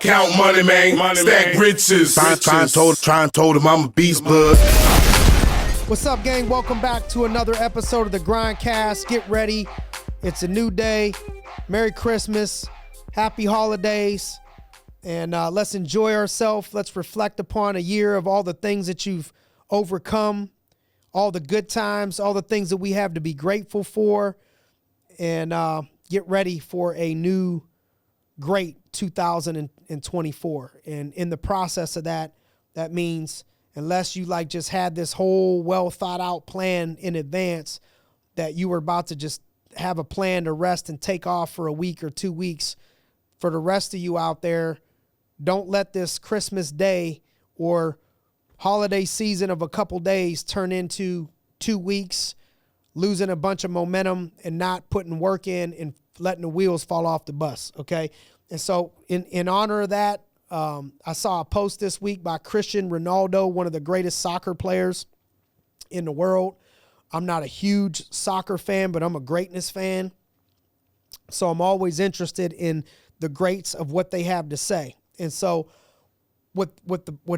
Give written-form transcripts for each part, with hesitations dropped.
Count money, man. Stack riches. Try and told him I'm a beast, bud. What's up, gang? Welcome back to another episode of the GRINDcast. Get ready. It's a new day. Merry Christmas. Happy holidays. And let's enjoy ourselves. Let's reflect upon a year of all the things that you've overcome, all the good times, all the things that we have to be grateful for, and get ready for a new, great 2024. And in the process of that means unless you just had this whole well thought out plan in advance that you were about to just have a plan to rest and take off for a week or 2 weeks, for the rest of you out there, don't let this Christmas day or holiday season of a couple days turn into 2 weeks, losing a bunch of momentum and not putting work in and letting the wheels fall off the bus, okay? And so in honor of that, I saw a post this week by Cristiano Ronaldo, one of the greatest soccer players in the world. I'm not a huge soccer fan, but I'm a greatness fan. So I'm always interested in the greats of what they have to say. And so what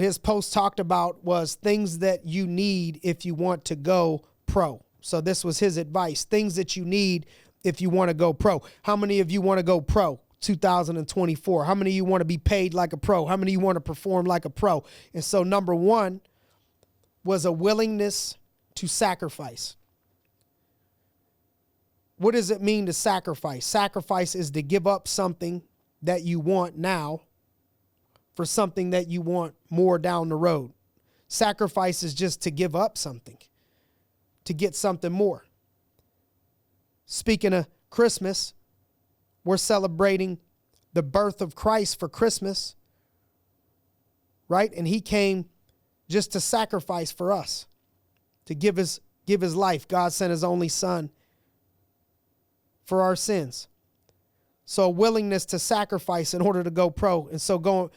his post talked about was things that you need if you want to go pro. So this was his advice, things that you need if you want to go pro. How many of you want to go pro 2024? How many of you want to be paid like a pro? How many of you want to perform like a pro? And so number one was a willingness to sacrifice. What does it mean to sacrifice? Sacrifice is to give up something that you want now for something that you want more down the road. Sacrifice is just to give up something to get something more. Speaking of Christmas, we're celebrating the birth of Christ for Christmas, right? And he came just to sacrifice for us, to give his life. God sent his only son for our sins. So a willingness to sacrifice in order to go pro. And so going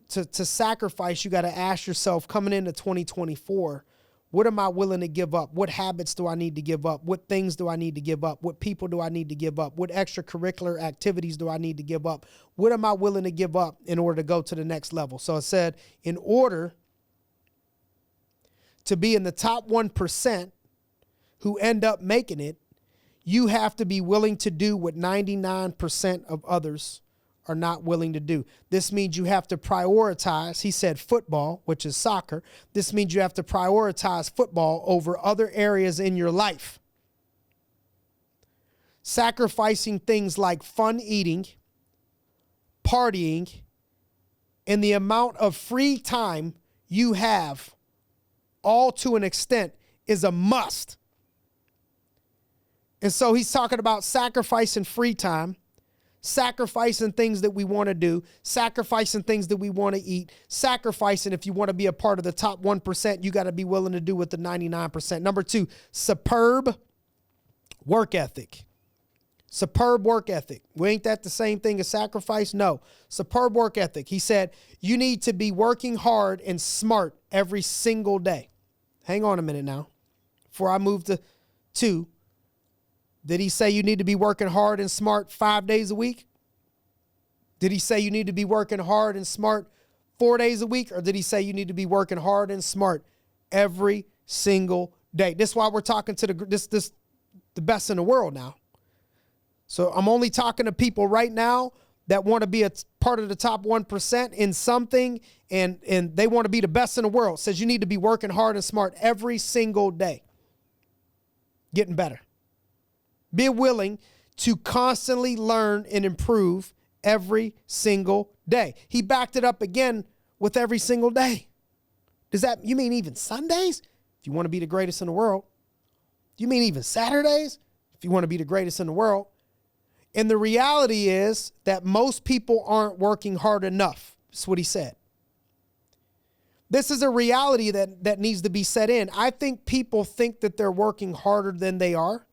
to sacrifice, you got to ask yourself, coming into 2024, what am I willing to give up? What habits do I need to give up? What things do I need to give up? What people do I need to give up? What extracurricular activities do I need to give up? What am I willing to give up in order to go to the next level? So it said, in order to be in the top 1% who end up making it, you have to be willing to do what 99% of others are not willing to do. This means you have to prioritize, he said football, which is soccer. This means you have to prioritize football over other areas in your life. Sacrificing things like fun eating, partying, and the amount of free time you have, all to an extent, is a must. And so he's talking about sacrificing free time, sacrificing things that we want to do, sacrificing things that we want to eat, sacrificing if you want to be a part of the top 1%, you got to be willing to do with the 99%. Number two, superb work ethic. Superb work ethic. Well, ain't that the same thing as sacrifice? No. Superb work ethic. He said, you need to be working hard and smart every single day. Hang on a minute now. Before I move to two, did he say you need to be working hard and smart 5 days a week? Did he say you need to be working hard and smart 4 days a week? Or did he say you need to be working hard and smart every single day? This is why we're talking to the best in the world now. So I'm only talking to people right now that want to be a part of the top 1% in something, and they want to be the best in the world. Says you need to be working hard and smart every single day. Getting better. Be willing to constantly learn and improve every single day. He backed it up again with every single day. Does that, you mean even Sundays? If you want to be the greatest in the world. Do you mean even Saturdays? If you want to be the greatest in the world. And the reality is that most people aren't working hard enough. That's what he said. This is a reality that needs to be set in. I think people think that they're working harder than they are,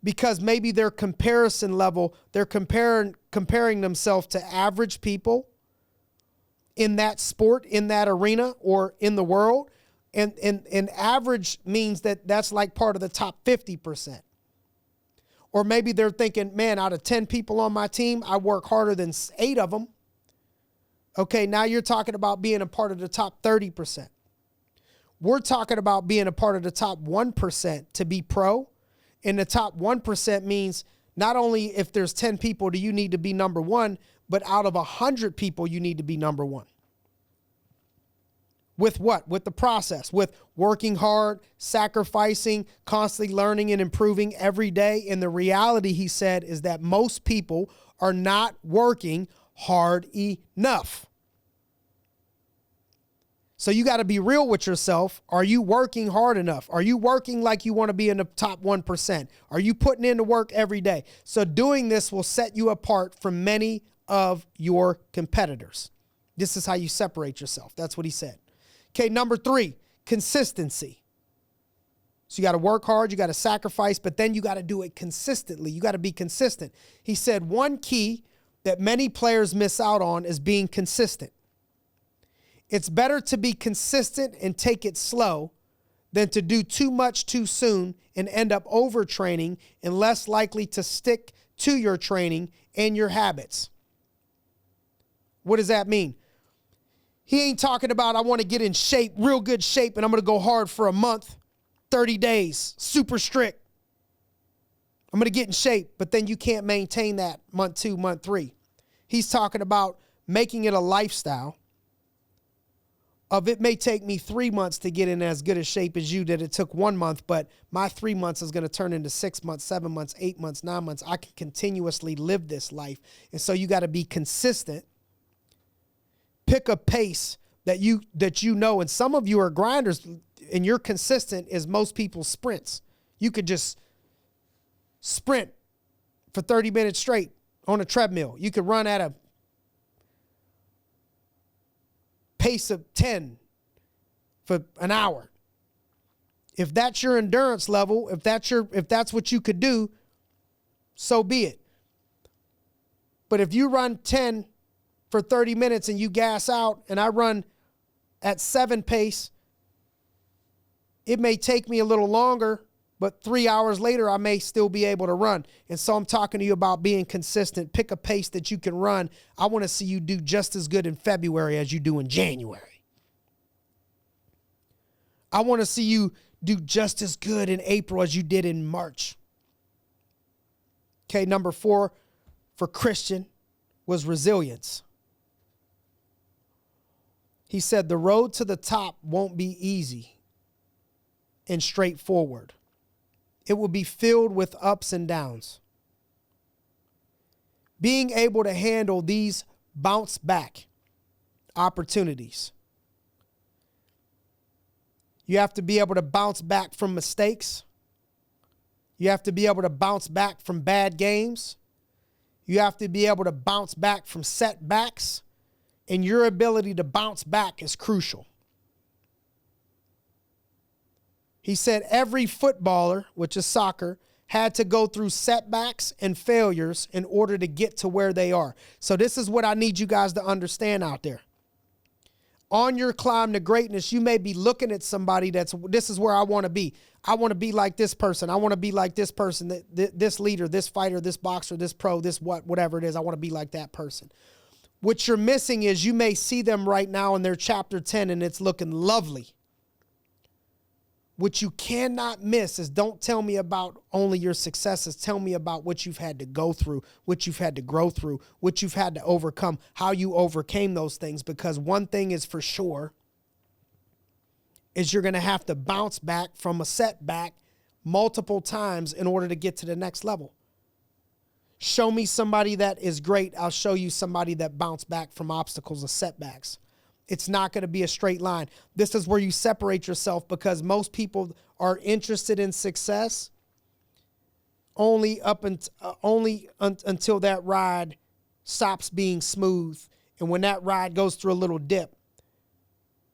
because maybe their comparison level, they're comparing themselves to average people in that sport, in that arena, or in the world. And average means that's like part of the top 50%. Or maybe they're thinking, man, out of 10 people on my team, I work harder than 8 of them. Okay, now you're talking about being a part of the top 30%. We're talking about being a part of the top 1% to be pro. And the top 1% means not only if there's 10 people do you need to be number one, but out of 100 people, you need to be number one. With what? With the process, with working hard, sacrificing, constantly learning and improving every day. And the reality, he said, is that most people are not working hard enough. So you got to be real with yourself. Are you working hard enough? Are you working like you want to be in the top 1%? Are you putting in the work every day? So doing this will set you apart from many of your competitors. This is how you separate yourself. That's what he said. Okay, number 3, consistency. So you got to work hard, you got to sacrifice, but then you got to do it consistently. You got to be consistent. He said one key that many players miss out on is being consistent. It's better to be consistent and take it slow than to do too much too soon and end up overtraining and less likely to stick to your training and your habits. What does that mean? He ain't talking about I want to get in shape, real good shape, and I'm going to go hard for a month, 30 days, super strict. I'm going to get in shape, but then you can't maintain that month 2, month 3. He's talking about making it a lifestyle of it may take me 3 months to get in as good a shape as you did. It took 1 month, but my 3 months is going to turn into 6 months, 7 months, 8 months, 9 months. I can continuously live this life. And so you got to be consistent. Pick a pace that you know, and some of you are grinders and you're consistent as most people's sprints. You could just sprint for 30 minutes straight on a treadmill. You could run at a pace of 10 for an hour. If that's your endurance level, if that's what you could do, so be it. But if you run 10 for 30 minutes and you gas out and I run at 7 pace, it may take me a little longer, but 3 hours later, I may still be able to run. And so I'm talking to you about being consistent. Pick a pace that you can run. I want to see you do just as good in February as you do in January. I want to see you do just as good in April as you did in March. Okay, number 4 for Christian was resilience. He said the road to the top won't be easy and straightforward. It will be filled with ups and downs. Being able to handle these bounce back opportunities. You have to be able to bounce back from mistakes. You have to be able to bounce back from bad games. You have to be able to bounce back from setbacks. And your ability to bounce back is crucial. He said every footballer, which is soccer, had to go through setbacks and failures in order to get to where they are. So this is what I need you guys to understand out there. On your climb to greatness, you may be looking at somebody this is where I want to be. I want to be like this person. I want to be like this person, this leader, this fighter, this boxer, this pro, this whatever it is. I want to be like that person. What you're missing is you may see them right now in their chapter 10 and it's looking lovely. What you cannot miss is don't tell me about only your successes. Tell me about what you've had to go through, what you've had to grow through, what you've had to overcome, how you overcame those things. Because one thing is for sure is you're going to have to bounce back from a setback multiple times in order to get to the next level. Show me somebody that is great. I'll show you somebody that bounced back from obstacles and setbacks. It's not going to be a straight line. This is where you separate yourself because most people are interested in success only until that ride stops being smooth. And when that ride goes through a little dip,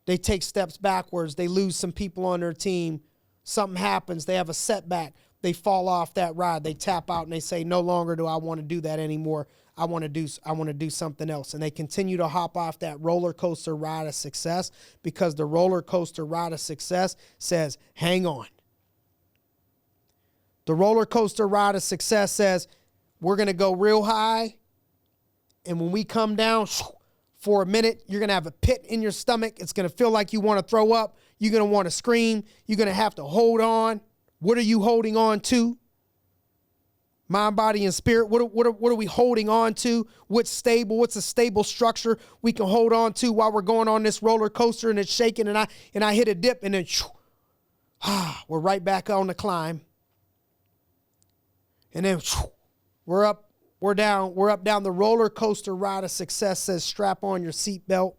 they take steps backwards. They lose some people on their team. Something happens. They have a setback. They fall off that ride. They tap out and they say, no longer do I want to do that anymore. I want to do something else. And they continue to hop off that roller coaster ride of success because the roller coaster ride of success says, hang on. The roller coaster ride of success says, we're going to go real high. And when we come down, for a minute. You're going to have a pit in your stomach. It's going to feel like you want to throw up. You're going to want to scream. You're going to have to hold on. What are you holding on to? Mind, body, and spirit. What are we holding on to? What's stable? What's a stable structure we can hold on to while we're going on this roller coaster and it's shaking and I hit a dip and then we're right back on the climb. And then we're up down the roller coaster ride of success. Says strap on your seatbelt.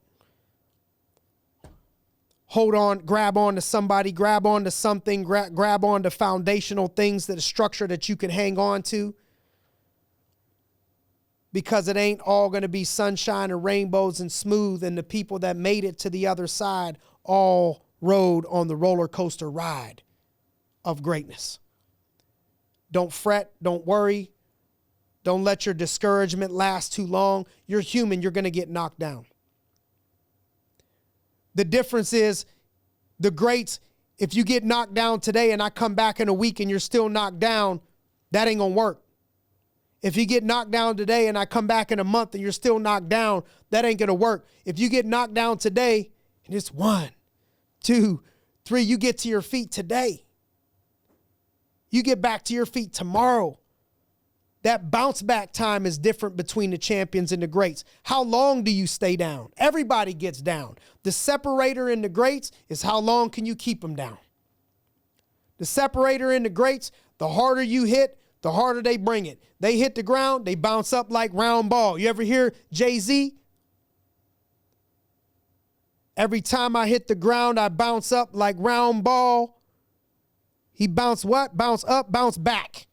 Hold on, grab on to somebody, grab on to something, grab on to foundational things, that a structure that you can hang on to. Because it ain't all going to be sunshine and rainbows and smooth, and the people that made it to the other side all rode on the roller coaster ride of greatness. Don't fret, don't worry. Don't let your discouragement last too long. You're human, you're going to get knocked down. The difference is the greats, if you get knocked down today and I come back in a week and you're still knocked down, that ain't going to work. If you get knocked down today and I come back in a month and you're still knocked down, that ain't going to work. If you get knocked down today and it's 1, 2, 3, you get to your feet today. You get back to your feet tomorrow. That bounce back time is different between the champions and the greats. How long do you stay down? Everybody gets down. The separator in the greats is how long can you keep them down? The separator in the greats, the harder you hit, the harder they bring it. They hit the ground, they bounce up like round ball. You ever hear Jay-Z? Every time I hit the ground, I bounce up like round ball. He bounced what? Bounce up, bounce back.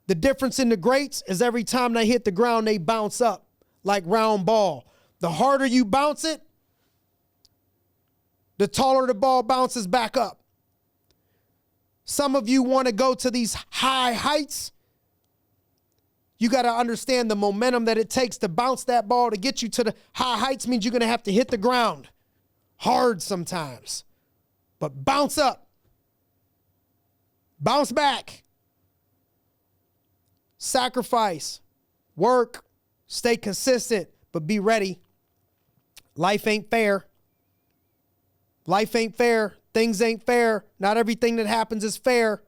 The difference in the greats is every time they hit the ground, they bounce up like round ball. The harder you bounce it, the taller the ball bounces back up. Some of you want to go to these high heights. You got to understand the momentum that it takes to bounce that ball to get you to the high heights means you're going to have to hit the ground hard sometimes. But bounce up. Bounce back. Sacrifice, work, stay consistent, but be ready. Life ain't fair. Life ain't fair. Things ain't fair. Not everything that happens is fair.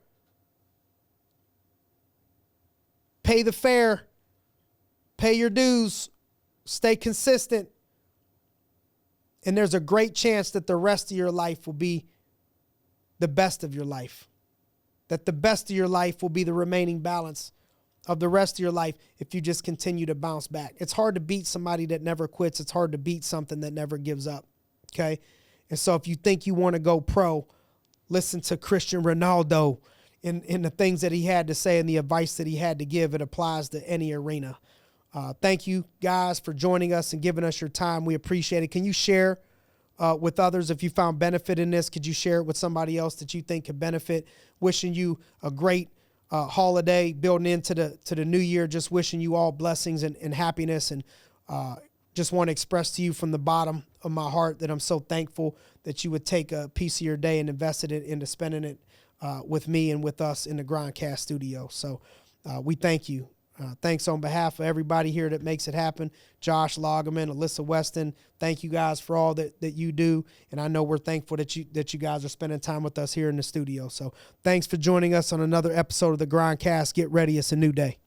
Pay the fare. Pay your dues. Stay consistent. And there's a great chance that the rest of your life will be the best of your life. That the best of your life will be the remaining balance of the rest of your life if you just continue to bounce back. It's hard to beat somebody that never quits. It's hard to beat something that never gives up, okay? And so if you think you want to go pro, listen to Cristiano Ronaldo in the things that he had to say and the advice that he had to give. It applies to any arena. Thank you, guys, for joining us and giving us your time. We appreciate it. Can you share with others if you found benefit in this? Could you share it with somebody else that you think could benefit? Wishing you a great holiday, building into the new year, just wishing you all blessings and happiness. And just want to express to you from the bottom of my heart that I'm so thankful that you would take a piece of your day and invested it into spending it with me and with us in the GRINDcast studio. So we thank you. Thanks on behalf of everybody here that makes it happen. Josh Lagerman, Alyssa Weston, thank you guys for all that you do. And I know we're thankful that you guys are spending time with us here in the studio. So thanks for joining us on another episode of the GRINDcast. Get ready. It's a new day.